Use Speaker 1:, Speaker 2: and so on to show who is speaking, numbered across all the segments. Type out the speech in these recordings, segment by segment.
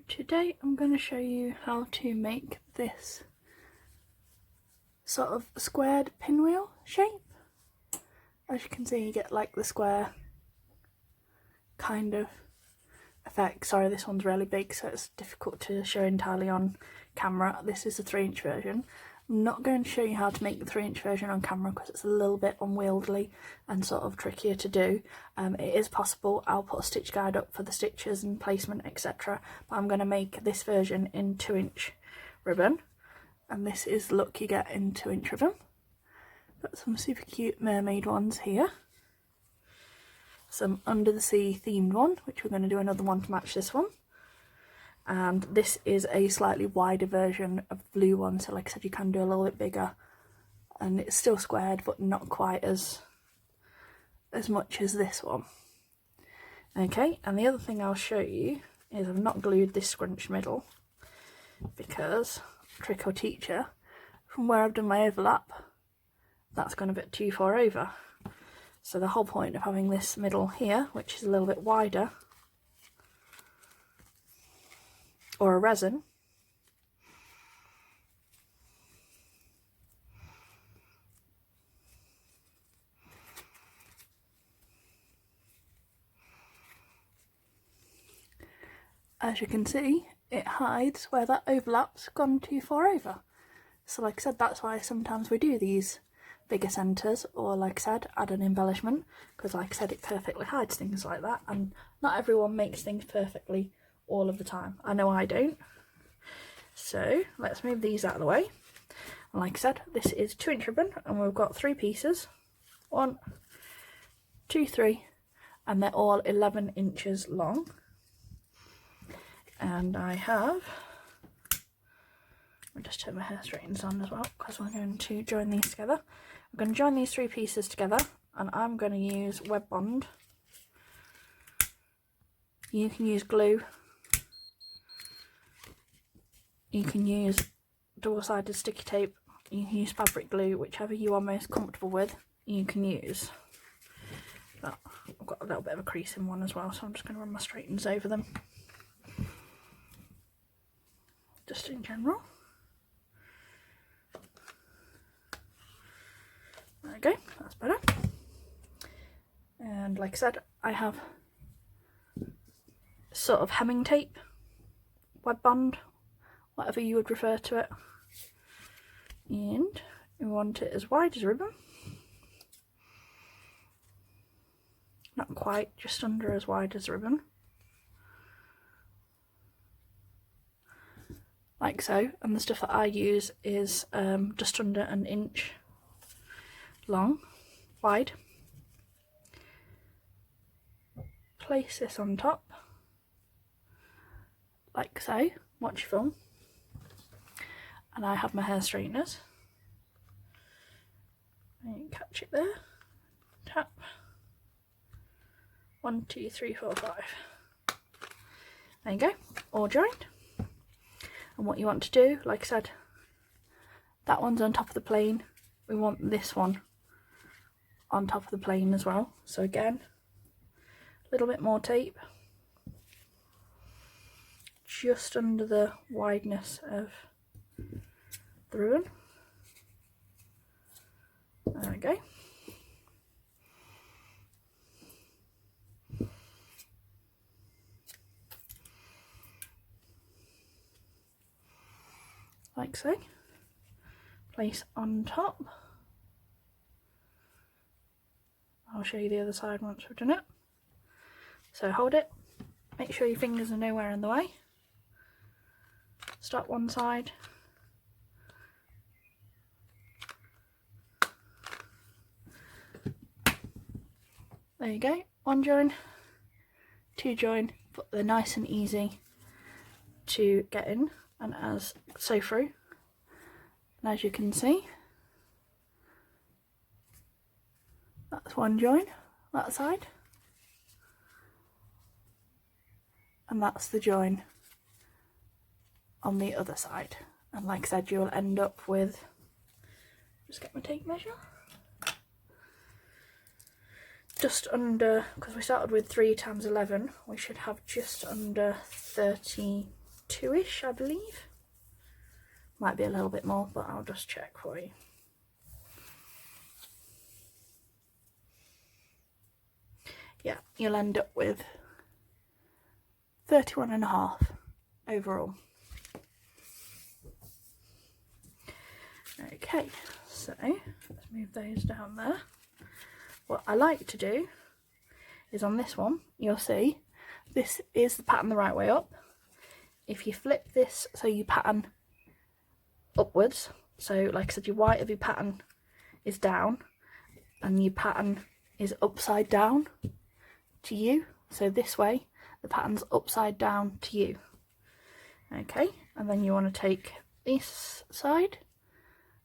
Speaker 1: Today I'm going to show you how to make this sort of squared pinwheel shape. As you can see, you get like the square kind of effect. Sorry, this one's really big, so it's difficult to show entirely on camera. This is the 3-inch version. I'm not going to show you how to make the 3-inch version on camera because it's a little bit unwieldy and sort of trickier to do. It is possible. I'll put a stitch guide up for the stitches and placement, etc. But I'm going to make this version in 2-inch ribbon, and this is the look you get in 2-inch ribbon. Got some super cute mermaid ones here, some under the sea themed one, which we're going to do another one to match this one. And this is a slightly wider version of the blue one, so like I said, you can do a little bit bigger, and it's still squared but not quite as much as this one. Okay, and the other thing I'll show you is I've not glued this scrunch middle because, trick or teacher, from where I've done my overlap, that's gone a bit too far over. So the whole point of having this middle here, which is a little bit wider, or a resin, as you can see, it hides where that overlap's gone too far over. So like I said, that's why sometimes we do these bigger centres, or like I said, add an embellishment, because like I said, it perfectly hides things like that, and not everyone makes things perfectly all of the time. I know I don't. So let's move these out of the way. And like I said, this is 2-inch ribbon, and we've got 3 pieces. 1, 2, 3, and they're all 11 inches long. And I have, I'll just turn my hair straightens on as well, because we're going to join these together. I'm going to join these 3 pieces together, and I'm going to use web bond. You can use glue. You can use double-sided sticky tape. You can use fabric glue, whichever you are most comfortable with, you can use. But I've got a little bit of a crease in one as well, so I'm just going to run my straightens over them. Just in general. There we go, that's better. And like I said, I have sort of hemming tape, web bond, whatever you would refer to it, and we want it as wide as ribbon, not quite, just under as wide as ribbon, like so. And the stuff that I use is just under 1 inch long, wide. Place this on top, like so, watch your film. And I have my hair straighteners. And catch it there. Tap. 1, 2, 3, 4, 5. There you go, all joined. And what you want to do, like I said, that one's on top of the plane. We want this one on top of the plane as well. So again, a little bit more tape, just under the wideness of the ribbon. There we go. Like so. Place on top. I'll show you the other side once we've done it. So hold it, make sure your fingers are nowhere in the way. Start one side. There you go, 1 join, 2 join, but they're nice and easy to get in and as sew through. And as you can see, that's 1 join, that side, and that's the join on the other side. And like I said, you'll end up with, just get my tape measure, just under, because we started with 3 times 11, we should have just under 32-ish, I believe. Might be a little bit more, but I'll just check for you. Yeah, you'll end up with 31.5 overall. Okay, so let's move those down there. What I like to do is on this one, you'll see this is the pattern the right way up. If you flip this so you pattern upwards, so like I said, your white of your pattern is down and your pattern is upside down to you, so this way the pattern's upside down to you. Okay, and then you want to take this side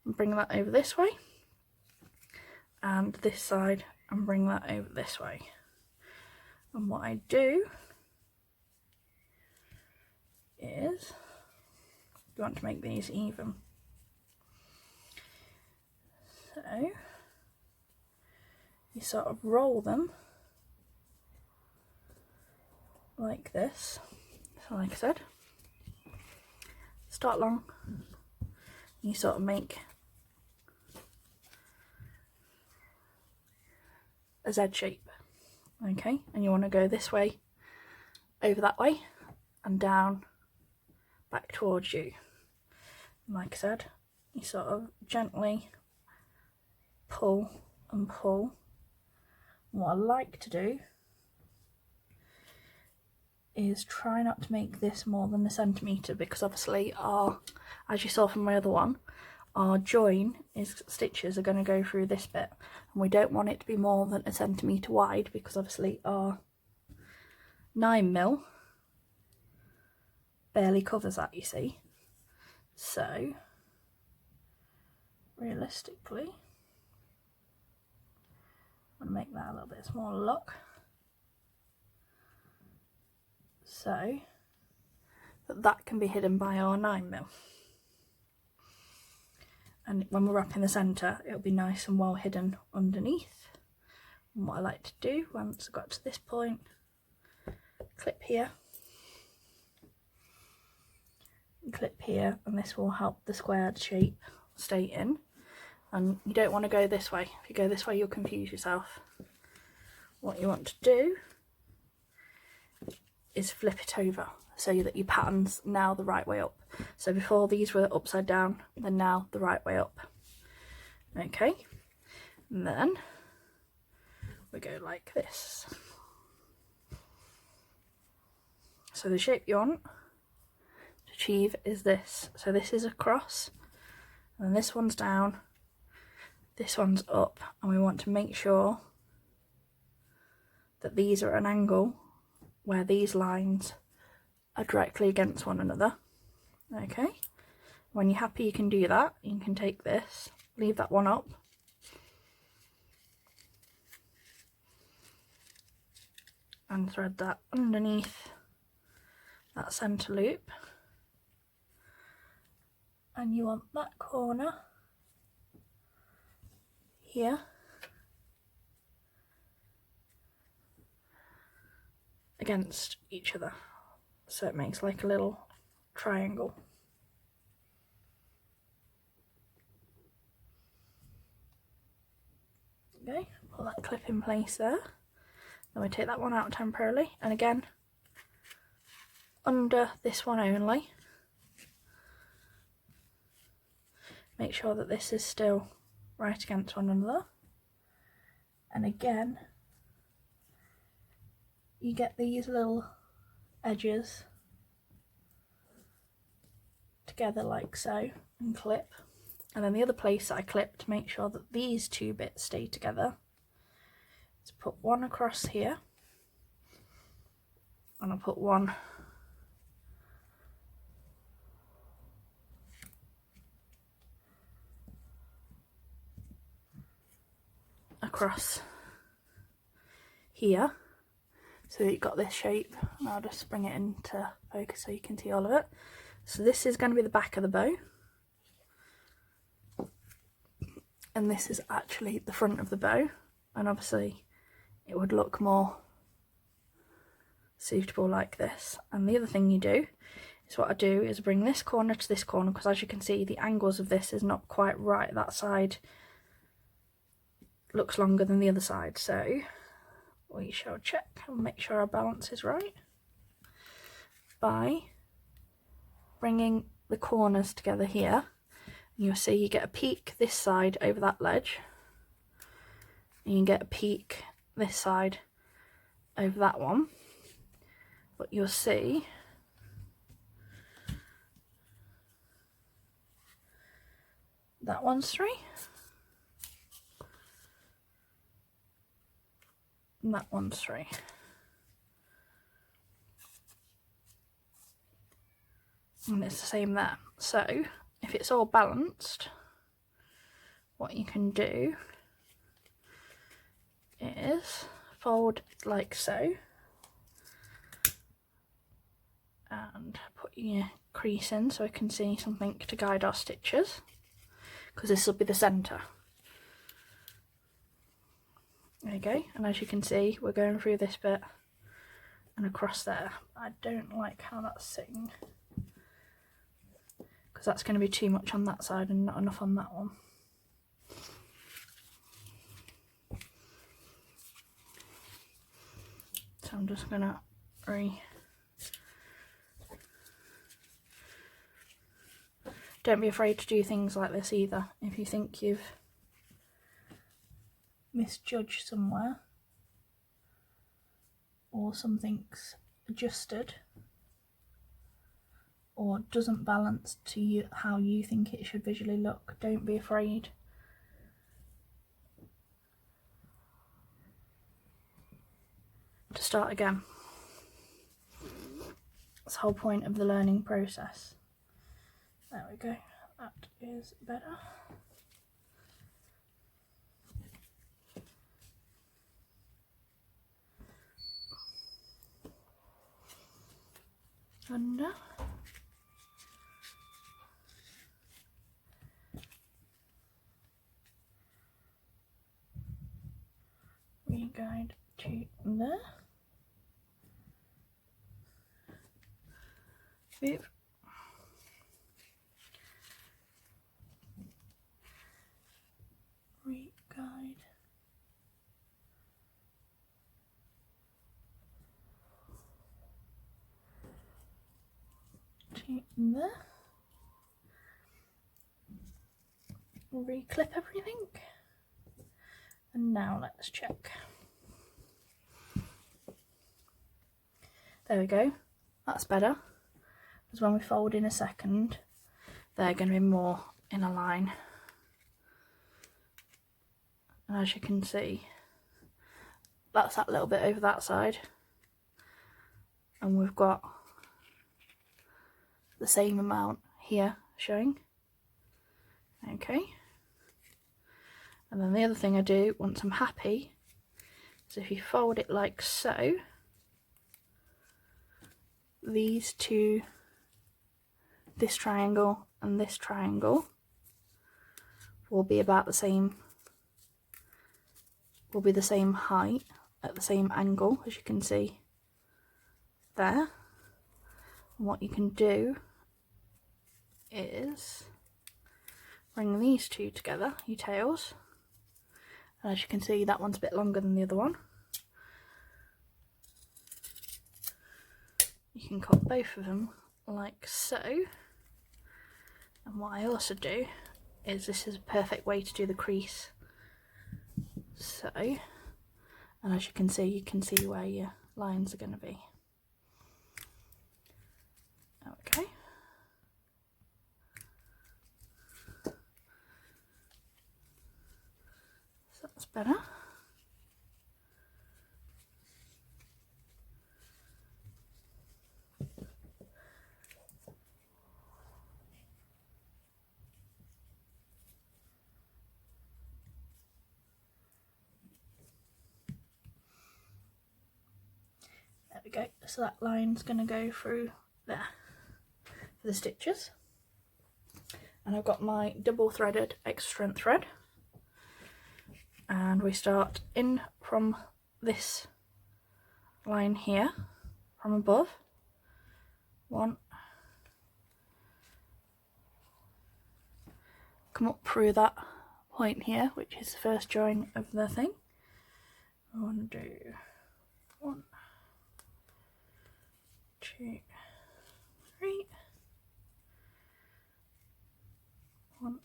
Speaker 1: and bring that over this way, and this side and bring that over this way. And what I do is, you want to make these even, so you sort of roll them like this. So like I said, start long, you sort of make a Z shape, okay, and you want to go this way, over that way, and down, back towards you. And like I said, you sort of gently pull and pull. And what I like to do is try not to make this more than a centimetre, because obviously our, as you saw from my other one, our join is stitches are going to go through this bit, and we don't want it to be more than a centimetre wide, because obviously our 9mm barely covers that, you see. So realistically, I'm going to make that a little bit smaller, look, so that can be hidden by our 9mm. And when we're up in the centre, it'll be nice and well hidden underneath. And what I like to do, once I got to this point, clip here, and clip here, and this will help the squared shape stay in. And you don't want to go this way. If you go this way, you'll confuse yourself. What you want to do is flip it over so that your pattern's now the right way up. So before these were upside down, they're now the right way up. Okay, and then we go like this. So the shape you want to achieve is this. So this is a cross, and this one's down, this one's up, and we want to make sure that these are at an angle where these lines are directly against one another. Okay, when you're happy you can do that, you can take this, leave that one up, and thread that underneath that centre loop, and you want that corner here against each other, so it makes like a little triangle. Okay, pull that clip in place there. Then we take that one out temporarily, and again under this one only, make sure that this is still right against one another, and again you get these little edges together like so and clip, and then the other place I clip to make sure that these two bits stay together is put one across here, and I'll put one across here, so that you've got this shape, and I'll just bring it into focus so you can see all of it. So this is going to be the back of the bow, and this is actually the front of the bow, and obviously it would look more suitable like this. And the other thing you do is, what I do is bring this corner to this corner, because as you can see the angles of this is not quite right. That side looks longer than the other side, so we shall check and make sure our balance is right by bringing the corners together here. You'll see you get a peak this side over that ledge, and you get a peak this side over that one, but you'll see that one's 3 and that one's 3. And it's the same there. So if it's all balanced, what you can do is fold like so and put your crease in so I can see something to guide our stitches, because this will be the centre. There you go, and as you can see we're going through this bit and across there. I don't like how that's sitting, because that's going to be too much on that side and not enough on that one. So I'm just going to Don't be afraid to do things like this either. If you think you've misjudged somewhere or something's adjusted or doesn't balance to you how you think it should visually look, don't be afraid to start again. That's the whole point of the learning process. There we go, that is better. Under. Re-guide to there. Move. Re-guide. To there. Re-clip everything. And now let's check. There we go, that's better, because when we fold in a second they're going to be more in a line, and as you can see that's that little bit over that side, and we've got the same amount here showing. Okay, and then the other thing I do once I'm happy is, if you fold it like so, these two, this triangle and this triangle, will be about the same, will be the same height at the same angle, as you can see there. And what you can do is bring these two together, your tails, and as you can see that one's a bit longer than the other one. You can cut both of them like so, and what I also do is, this is a perfect way to do the crease, so, and as you can see where your lines are going to be. Okay, so that's better. There we go, so that line's going to go through there for the stitches. And I've got my double threaded extra strength thread, and we start in from this line here from above. One. Come up through that point here, which is the first join of the thing. I want to do 1, 2, 3. 1,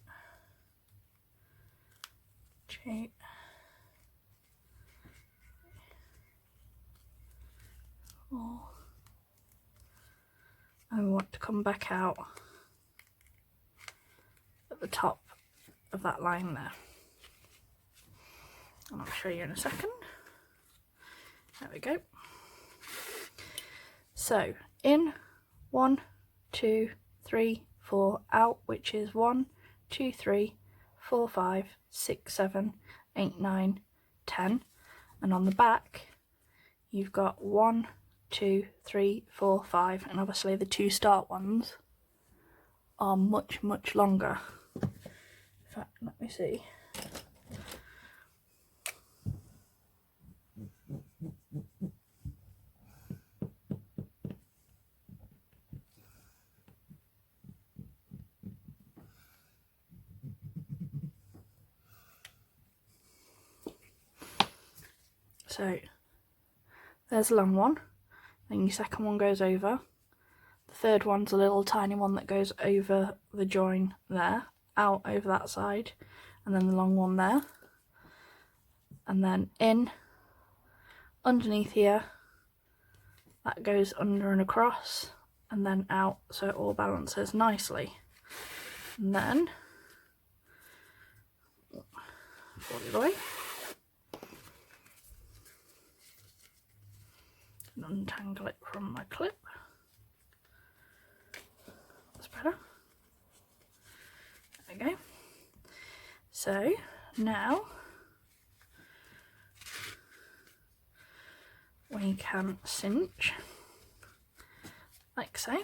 Speaker 1: 2, 4. And we want to come back out at the top of that line there. And I'll show you in a second. There we go. So in 1, 2, 3, 4, out, which is 1, 2, 3, 4, 5, 6, 7, 8, 9, 10. And on the back, you've got 1, 2, 3, 4, 5, and obviously the 2 start ones are much, much longer. In fact, let me see. So there's a long one, then your second one goes over, the third one's a little tiny one that goes over the join there, out over that side, and then the long one there, and then in underneath here, that goes under and across, and then out, so it all balances nicely. And then fold it away. And untangle it from my clip. That's better. There we go. So now we can cinch like so.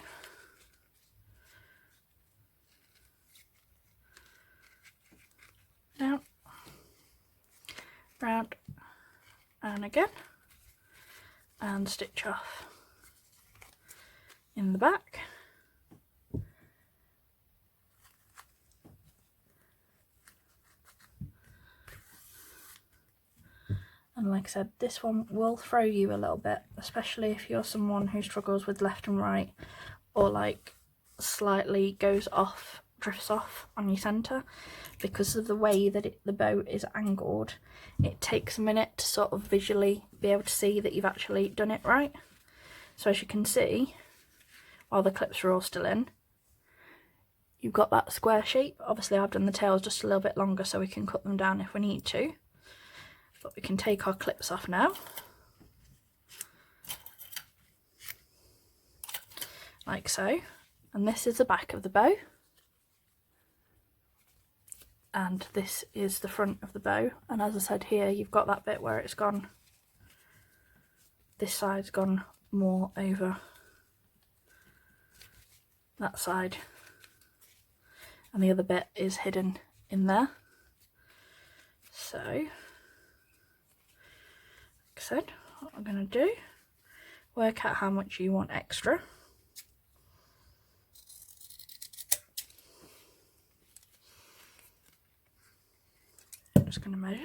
Speaker 1: Down, round, and again. And stitch off in the back. And like I said, this one will throw you a little bit, especially if you're someone who struggles with left and right, or like slightly goes off, drifts off on your centre. Because of the way that the bow is angled, it takes a minute to sort of visually be able to see that you've actually done it right. So as you can see, while the clips are all still in, you've got that square shape. Obviously I've done the tails just a little bit longer so we can cut them down if we need to. But we can take our clips off now. Like so. And this is the back of the bow. And this is the front of the bow, and as I said here, you've got that bit where it's gone, this side's gone more over that side, and the other bit is hidden in there. So, like I said, what I'm going to do, work out how much you want extra. Just going to measure,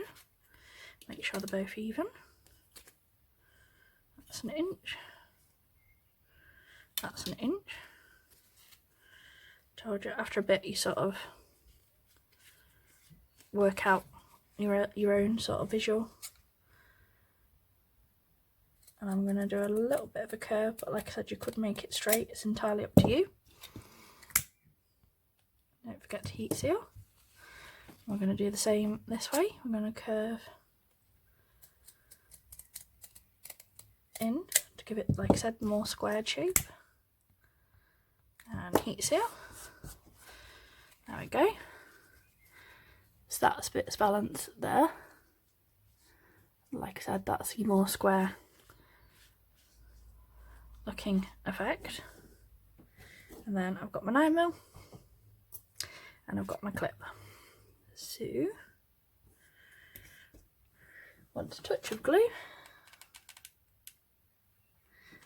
Speaker 1: make sure they're both even. That's an inch. That's an inch. Told you, after a bit you sort of work out your own sort of visual. And I'm going to do a little bit of a curve, but like I said, you could make it straight, it's entirely up to you. Don't forget to heat seal. We're going to do the same this way. We're going to curve in to give it, like I said, more squared shape. And heat seal. There we go. So that's a bit of balance there. Like I said, that's your more square looking effect. And then I've got my 9mm and I've got my clip. So, want a touch of glue,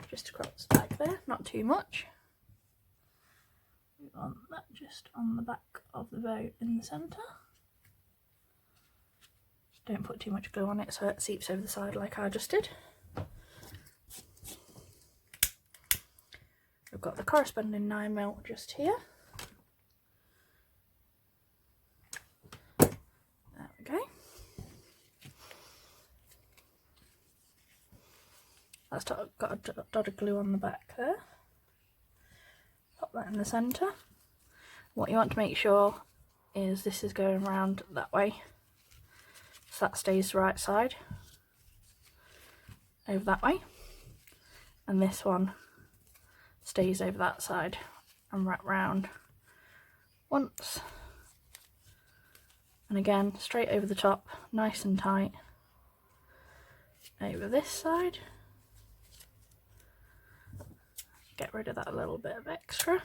Speaker 1: just across the back there, not too much. We want that just on the back of the bow in the centre. Don't put too much glue on it so it seeps over the side like I just did. We've got the corresponding 9mm just here. There we go. That's got a dot of glue on the back there. Pop that in the centre. What you want to make sure is this is going around that way, so that stays the right side, over that way, and this one stays over that side, and wrap round once, and again straight over the top, nice and tight, over this side. Get rid of that little bit of extra.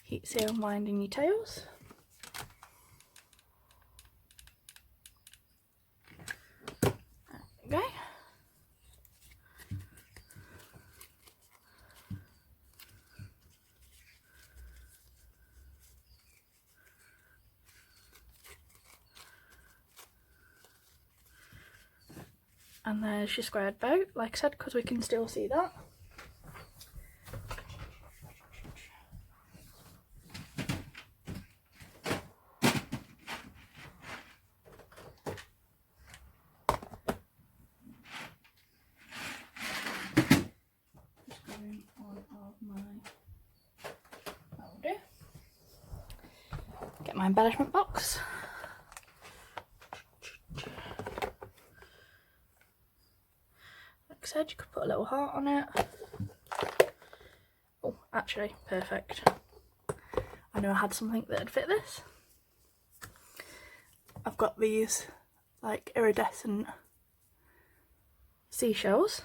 Speaker 1: Keep seal winding your tails. There we go. And there's your squared bow, like I said, because we can still see that. Just going on of my, that'll do. Get my embellishment box. Said you could put a little heart on it. Oh, actually, perfect. I knew I had something that'd fit this. I've got these like iridescent seashells.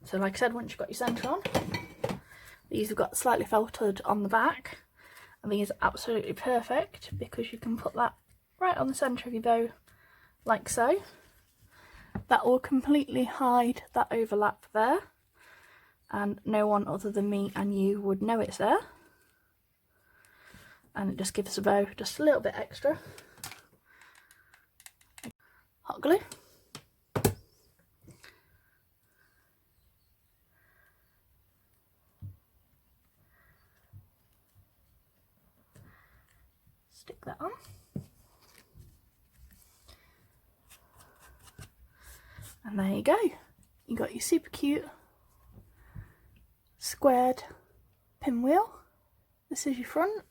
Speaker 1: So like I said, once you've got your centre on, these have got slightly felted on the back, and these are absolutely perfect because you can put that right on the centre of your bow like so. That will completely hide that overlap there, and no one other than me and you would know it's there, and it just gives the bow just a little bit extra. Hot glue. Stick that on. And there you go. You got your super cute squared pinwheel. This is your front.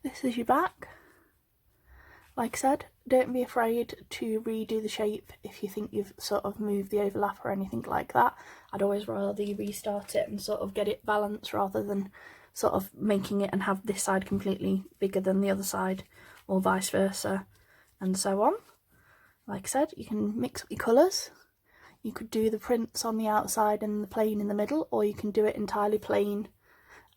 Speaker 1: This is your back. Like I said, don't be afraid to redo the shape if you think you've sort of moved the overlap or anything like that. I'd always rather you restart it and sort of get it balanced rather than sort of making it and have this side completely bigger than the other side, or vice versa, and so on. Like I said, you can mix up your colours. You could do the prints on the outside and the plain in the middle, or you can do it entirely plain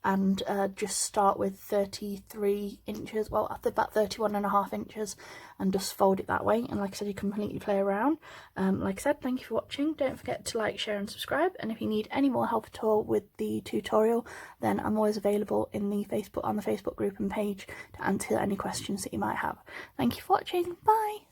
Speaker 1: and just start with 33 inches, well I think about 31.5 inches, and just fold it that way. And like I said, you can completely play around. Like I said, thank you for watching. Don't forget to like, share and subscribe, and if you need any more help at all with the tutorial, then I'm always available in the Facebook, on the Facebook group and page, to answer any questions that you might have. Thank you for watching. Bye.